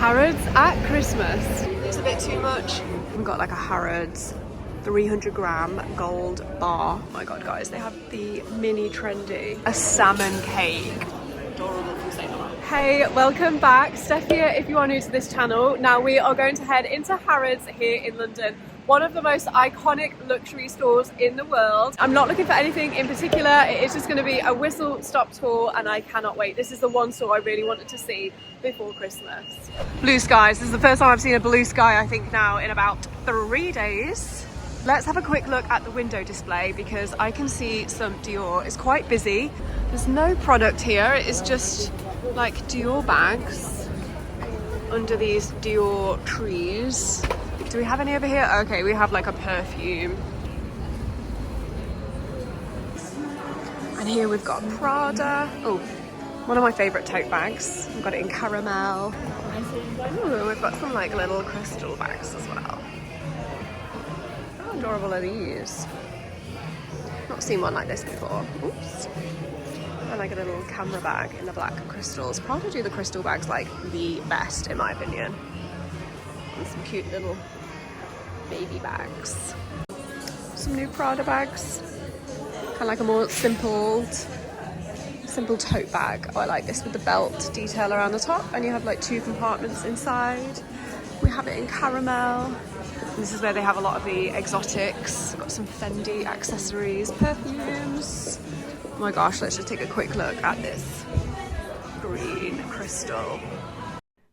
Harrods at Christmas. It's a bit too much. We've got like a Harrods 300-gram gold bar. Oh my god, guys, they have the mini trendy. A salmon cake. Adorable from Saint Laurent. Hey, welcome back. Steph here if you are new to this channel. Now we are going to head into Harrods here in London. One of the most iconic luxury stores in the world. I'm not looking for anything in particular. It is just going to be a whistle-stop tour and I cannot wait. This is the one store I really wanted to see before Christmas. Blue skies. This is the first time I've seen a blue sky, I think now in about 3 days. Let's have a quick look at the window display because I can see some Dior. It's quite busy. There's no product here. It's just like Dior bags under these Dior trees. Do we have any over here? Okay, we have like a perfume. And here we've got Prada. Oh, one of my favorite tote bags. We've got it in caramel. Ooh, we've got some like little crystal bags as well. How adorable are these? Not seen one like this before. Oops. And like a little camera bag in the black crystals. Prada do the crystal bags like the best in my opinion. And some cute little baby bags. Some new Prada bags. Kind of like a more simple tote bag. Oh, I like this with the belt detail around the top and you have like 2 compartments inside. We have it in caramel. And this is where they have a lot of the exotics. Got some Fendi accessories, perfumes. Oh my gosh, let's just take a quick look at this green crystal.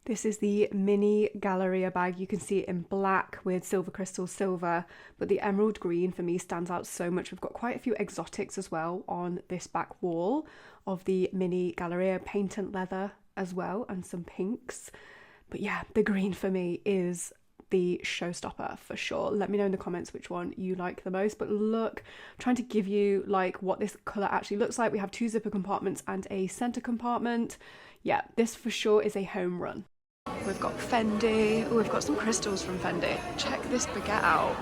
This is the mini Galleria bag. You can see it in black with silver crystal silver, but the emerald green for me stands out so much. We've got quite a few exotics as well on this back wall of the mini Galleria, patent leather as well, and some pinks. But yeah, the green for me is the showstopper for sure. Let me know in the comments which one you like the most. But look, I'm trying to give you like what this colour actually looks like. We have 2 zipper compartments and a centre compartment. Yeah, this for sure is a home run. We've got Fendi. Oh, we've got some crystals from Fendi. Check this baguette out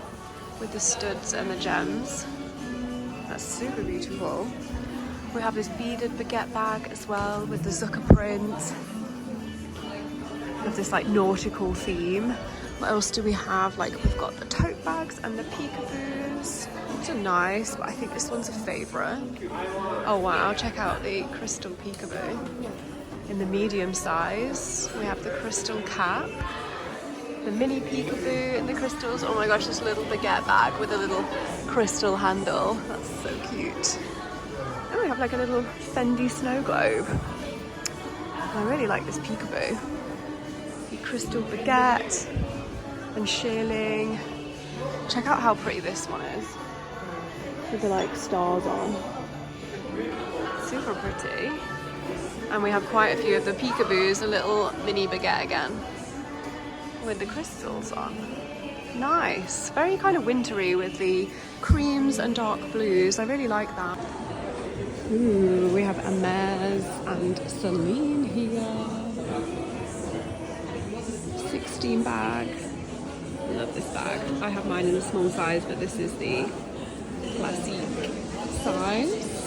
with the studs and the gems. That's super beautiful. We have this beaded baguette bag as well with the Zucker print. We have this like nautical theme. What else do we have? Like we've got the tote bags and the peekaboos. These are nice, but I think this one's a favourite. Oh wow, check out the crystal peekaboo. In the medium size, we have the crystal cap, the mini peekaboo in the crystals. Oh my gosh, this little baguette bag with a little crystal handle. That's so cute. And we have like a little Fendi snow globe. I really like this peekaboo. The crystal baguette and shearling. Check out how pretty this one is with the like stars on. Super pretty. And we have quite a few of the peekaboos, a little mini baguette again with the crystals on. Nice, very kind of wintry with the creams and dark blues. I really like that. Ooh, we have Hermes and Celine here. 16 bag. Love this bag. I have mine in a small size, but this is the classique size.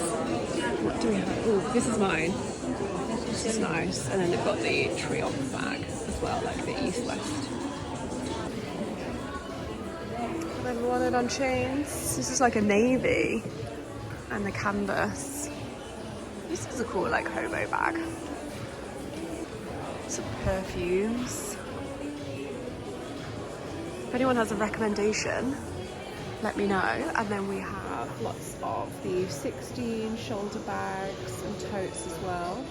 What do we have? Oh, this is mine. This is nice. And then they've got the Triomphe bag as well, like the East-West. I've wanted on chains. This is like a navy and the canvas. This is a cool like hobo bag. Some perfumes. If anyone has a recommendation, let me know. And then we have lots of the 16 shoulder bags and totes as well.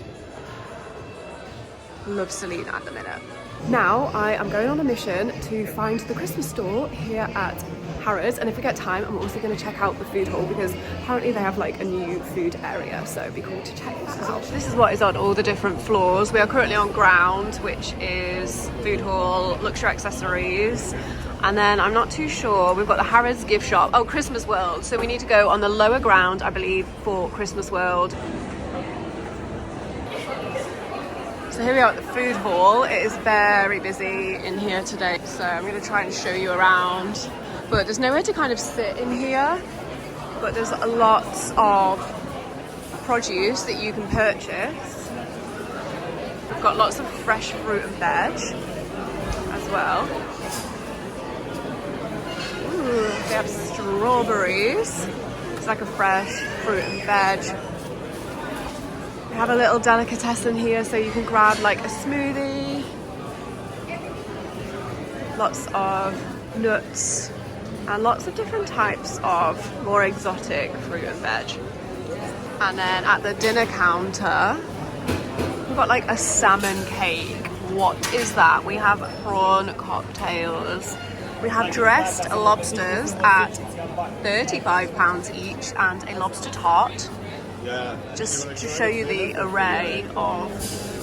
Love Celine at the minute. Now I am going on a mission to find the Christmas store here at Harrods, and if we get time I'm also going to check out the food hall because apparently they have like a new food area, so it'd be cool to check that out. This is what is on all the different floors. We are currently on ground, which is food hall, luxury accessories, and then I'm not too sure, we've got the Harrods gift shop, oh, Christmas World, so we need to go on the lower ground I believe for Christmas World. So here we are at the food hall. It is very busy in here today, so I'm going to try and show you around. But there's nowhere to kind of sit in here, but there's a lot of produce that you can purchase. We've got lots of fresh fruit and veg. well. Ooh, they have strawberries. It's like a fresh fruit and veg. They have a little delicatessen here so you can grab like a smoothie. Lots of nuts and lots of different types of more exotic fruit and veg. And then at the dinner counter, we've got like a salmon cake. What is that? We have prawn cocktails. We have dressed lobsters at £35 each and a lobster tart. Just to show you the array of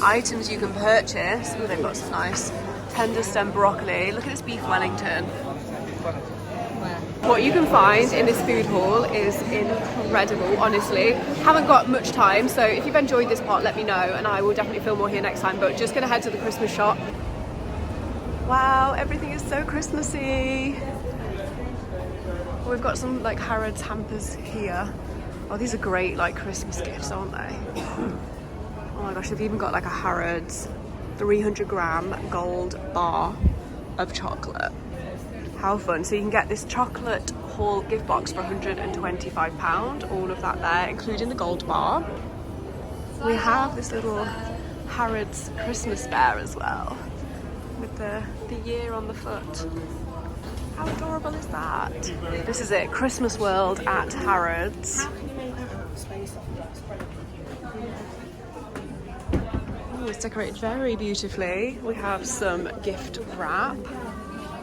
items you can purchase. Ooh, they've got some nice tender stem broccoli. Look at this beef Wellington. What you can find in this food hall is incredible, honestly. Haven't got much time, so if you've enjoyed this part, let me know and I will definitely film more here next time, but just gonna head to the Christmas shop. Wow, everything is so Christmassy. We've got some like Harrods hampers here. Oh, these are great like Christmas gifts, aren't they? Oh my gosh, they've even got like a Harrods 300-gram gold bar of chocolate. How fun. So you can get this chocolate haul gift box for £125, all of that there, including the gold bar. We have this little Harrods Christmas bear as well, with the year on the foot. How adorable is that? This is it, Christmas World at Harrods. Oh, it's decorated very beautifully. We have some gift wrap.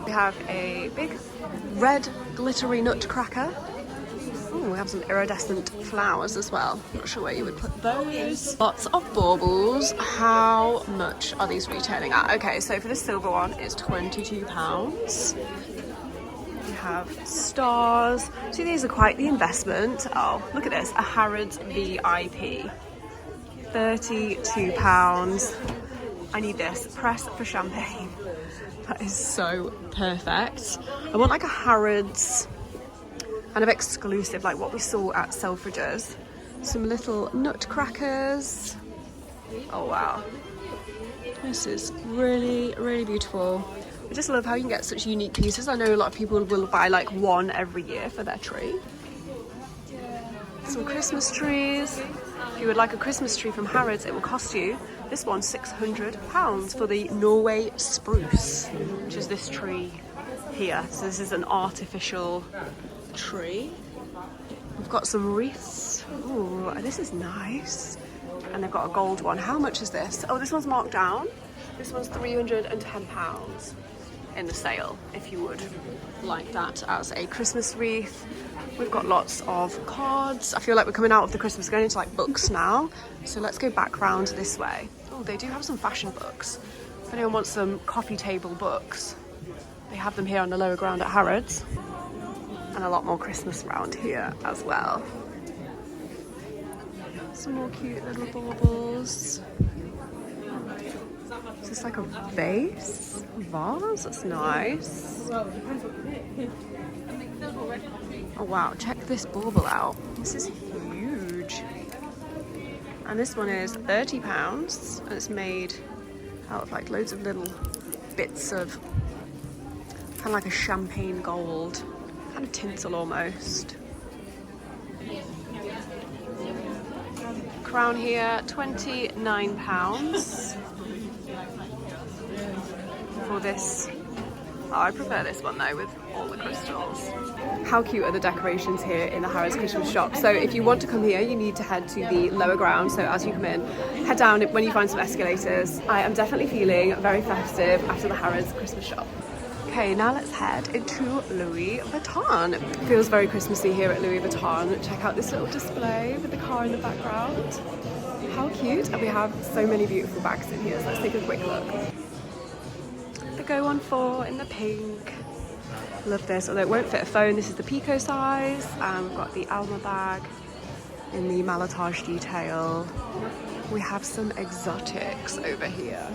We have a big red glittery nutcracker. Oh, we have some iridescent flowers as well. Not sure where you would put those. Lots of baubles. How much are these retailing at? Okay, so for this silver one, it's £22. We have stars. See, these are quite the investment. Oh, look at this, a Harrods VIP. £32. I need this. Press for champagne. That is so perfect. I want like a Harrods kind of exclusive, like what we saw at Selfridges. Some little nutcrackers. Oh wow. This is really, really beautiful. I just love how you can get such unique pieces. I know a lot of people will buy like one every year for their tree. Some Christmas trees. If you would like a Christmas tree from Harrods, it will cost you, this one, £600 for the Norway spruce, which is this tree here. So this is an artificial tree. We've got some wreaths. Ooh, this is nice. And they've got a gold one. How much is this? Oh, this one's marked down. This one's £310 in the sale, if you would like that as a Christmas wreath. We've got lots of cards. I feel like we're coming out of the Christmas, going into like books now. So let's go back round this way. Oh, they do have some fashion books. If anyone wants some coffee table books, they have them here on the lower ground at Harrods. And a lot more Christmas around here as well. Some more cute little baubles. Is this like a vase? Vase? That's nice. Oh wow, check this bauble out. This is huge. And this one is £30 and it's made out of like loads of little bits of kind of like a champagne gold, kind of tinsel almost. Crown here, £29 for this. Oh, I prefer this one though, with all the crystals. How cute are the decorations here in the Harrods Christmas shop? So if you want to come here, you need to head to the lower ground. So as you come in, head down when you find some escalators. I am definitely feeling very festive after the Harrods Christmas shop. Okay, now let's head into Louis Vuitton. It feels very Christmassy here at Louis Vuitton. Check out this little display with the car in the background. How cute. And we have so many beautiful bags in here, so let's take a quick look. The Go On 4 in the pink. Love this, although it won't fit a phone. This is the Pico size. And we've got the Alma bag in the Malatage detail. We have some exotics over here.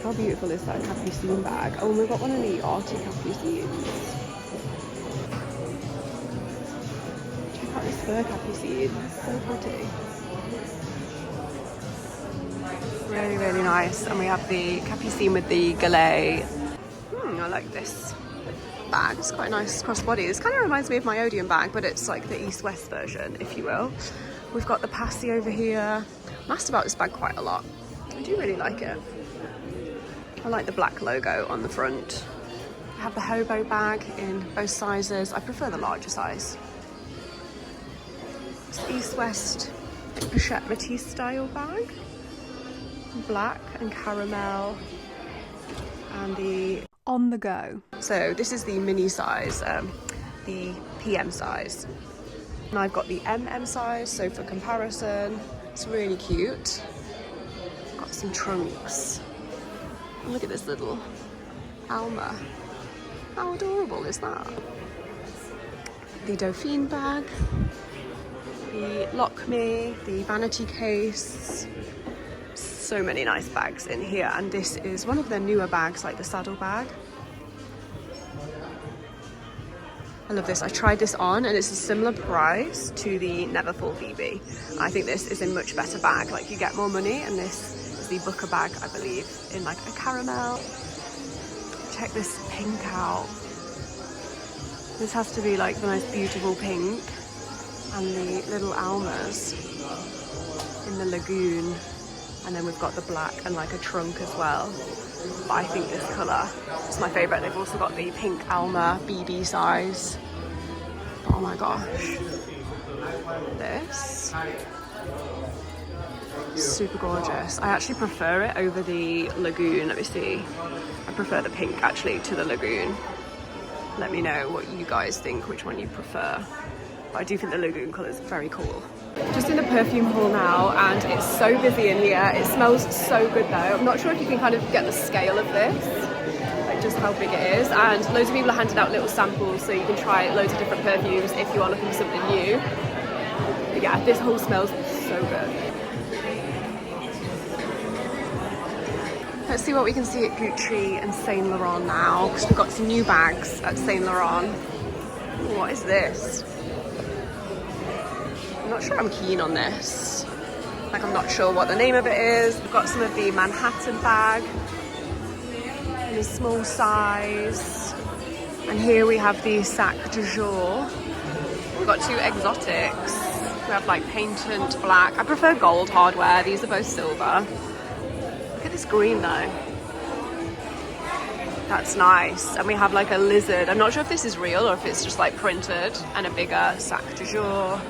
How beautiful is that Capucine bag? Oh, and we've got one of the arty Capucines. Check out this fur Capucine. So pretty. Really, really nice. And we have the capucine with the galet. I like this bag. It's quite a nice crossbody. This kind of reminds me of my Odeon bag, but it's like the East-West version, if you will. We've got the passy over here. I'm asked about this bag quite a lot. I do really like it. I like the black logo on the front. I have the hobo bag in both sizes. I prefer the larger size. It's the East-West Pochette Matisse style bag. Black and caramel. And the on the go. So this is the mini size, the PM size. And I've got the MM size, so for comparison, it's really cute. Got some trunks. Look at this little Alma. How adorable is that? The Dauphine bag, the Lock Me, the vanity case. So many nice bags in here, and this is one of their newer bags, like the saddle bag. I love this. I tried this on and it's a similar price to the Neverfull BB. I think this is a much better bag, like you get more money, and this is the Booker bag, I believe, in like a caramel. Check this pink out. This has to be like the most beautiful pink, and the little almas in the lagoon. And then we've got the black and like a trunk as well. But I think this colour is my favourite. They've also got the pink Alma BB size. Oh my gosh. This. Super gorgeous. I actually prefer it over the lagoon. Let me see. I prefer the pink actually to the lagoon. Let me know what you guys think, which one you prefer. But I do think the lagoon colour is very cool. Just in the perfume hall now, and it's so busy in here. It smells so good though. I'm not sure if you can kind of get the scale of this, like just how big it is. And loads of people are handing out little samples, so you can try loads of different perfumes if you are looking for something new. But yeah, this hall smells so good. Let's see what we can see at Gucci and Saint Laurent now, because we've got some new bags at Saint Laurent. Ooh, what is this? I'm not sure I'm keen on this. Like, I'm not sure what the name of it is. We've got some of the Manhattan bag in a small size. And here we have the Sac du Jour. We've got two exotics. We have like patent black. I prefer gold hardware. These are both silver. Look at this green though. That's nice. And we have like a lizard. I'm not sure if this is real or if it's just like printed, and a bigger Sac du Jour.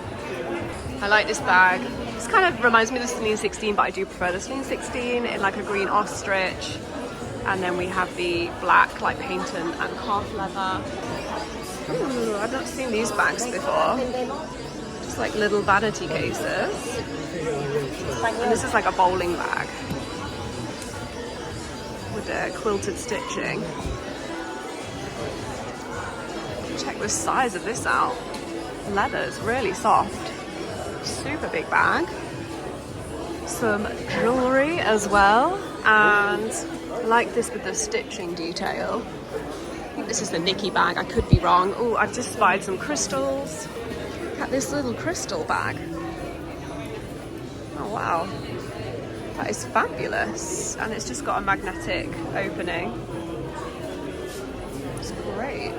I like this bag. This kind of reminds me of the Celine 16, but I do prefer the Celine 16 in like a green ostrich. And then we have the black, like patent and calf leather. Ooh, I've not seen these bags before. Just like little vanity cases. And this is like a bowling bag with a quilted stitching. Check the size of this out. Leather's really soft. Super big bag. Some jewellery as well, and I like this with the stitching detail. I think this is the Nikki bag, I could be wrong. Oh, I've just spied some crystals. Look at this little crystal bag. Oh wow, that is fabulous. And it's just got a magnetic opening. It's great.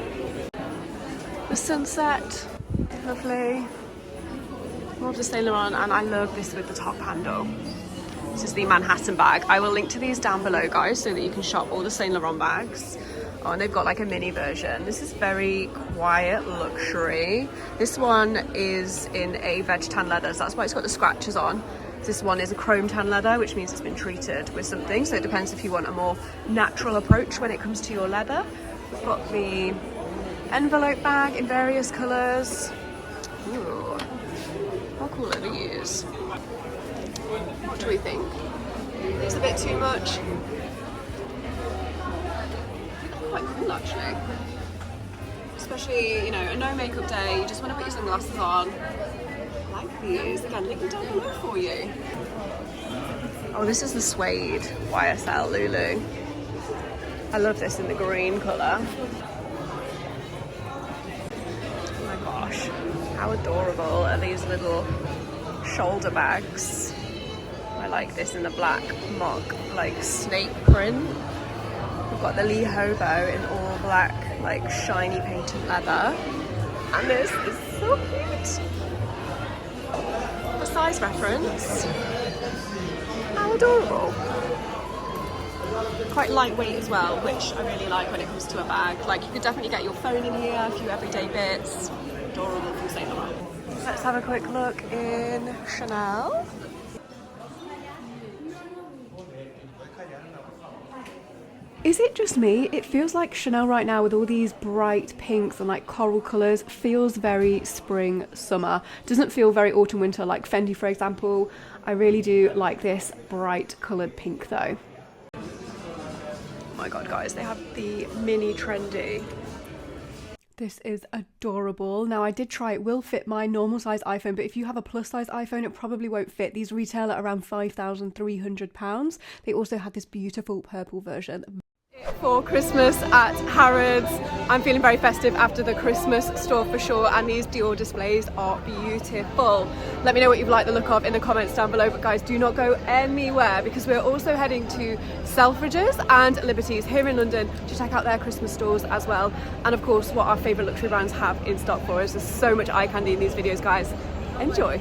The sunset, lovely. More of the Saint Laurent, and I love this with the top handle. This is the Manhattan bag. I will link to these down below, guys, so that you can shop all the Saint Laurent bags. Oh, and they've got like a mini version. This is very quiet luxury. This one is in a veg tan leather, so that's why it's got the scratches on. This one is a chrome tan leather, which means it's been treated with something, so it depends if you want a more natural approach when it comes to your leather. We've got the envelope bag in various colours. Ooh. How cool are these? What do we think? It's a bit too much. Quite cool actually. Especially, you know, a no makeup day, you just want to put your sunglasses on. I like these. Again, link them down below for you. Oh, this is the suede YSL LouLou. I love this in the green colour. Oh my gosh. How adorable are these little shoulder bags? I like this in the black mock, like snake print. We've got the Lee Hobo in all black, like shiny painted leather. And this is so cute. A size reference. How adorable. Quite lightweight as well, which I really like when it comes to a bag. Like you could definitely get your phone in here, a few everyday bits. Adorable from Saint Laurent. Let's have a quick look in Chanel. Is it just me? It feels like Chanel right now with all these bright pinks and like coral colours feels very spring, summer. Doesn't feel very autumn, winter like Fendi, for example. I really do like this bright coloured pink though. Oh my god, guys, they have the mini trendy. This is adorable. Now I did try, it will fit my normal size iPhone, but if you have a plus size iPhone, it probably won't fit. These retail at around £5,300. They also had this beautiful purple version. For Christmas at Harrods. I'm feeling very festive after the Christmas store for sure, and these Dior displays are beautiful. Let me know what you've liked the look of in the comments down below, but guys, do not go anywhere because we're also heading to Selfridges and Liberty's here in London to check out their Christmas stores as well, and of course what our favourite luxury brands have in stock for us. There's so much eye candy in these videos, guys. Enjoy.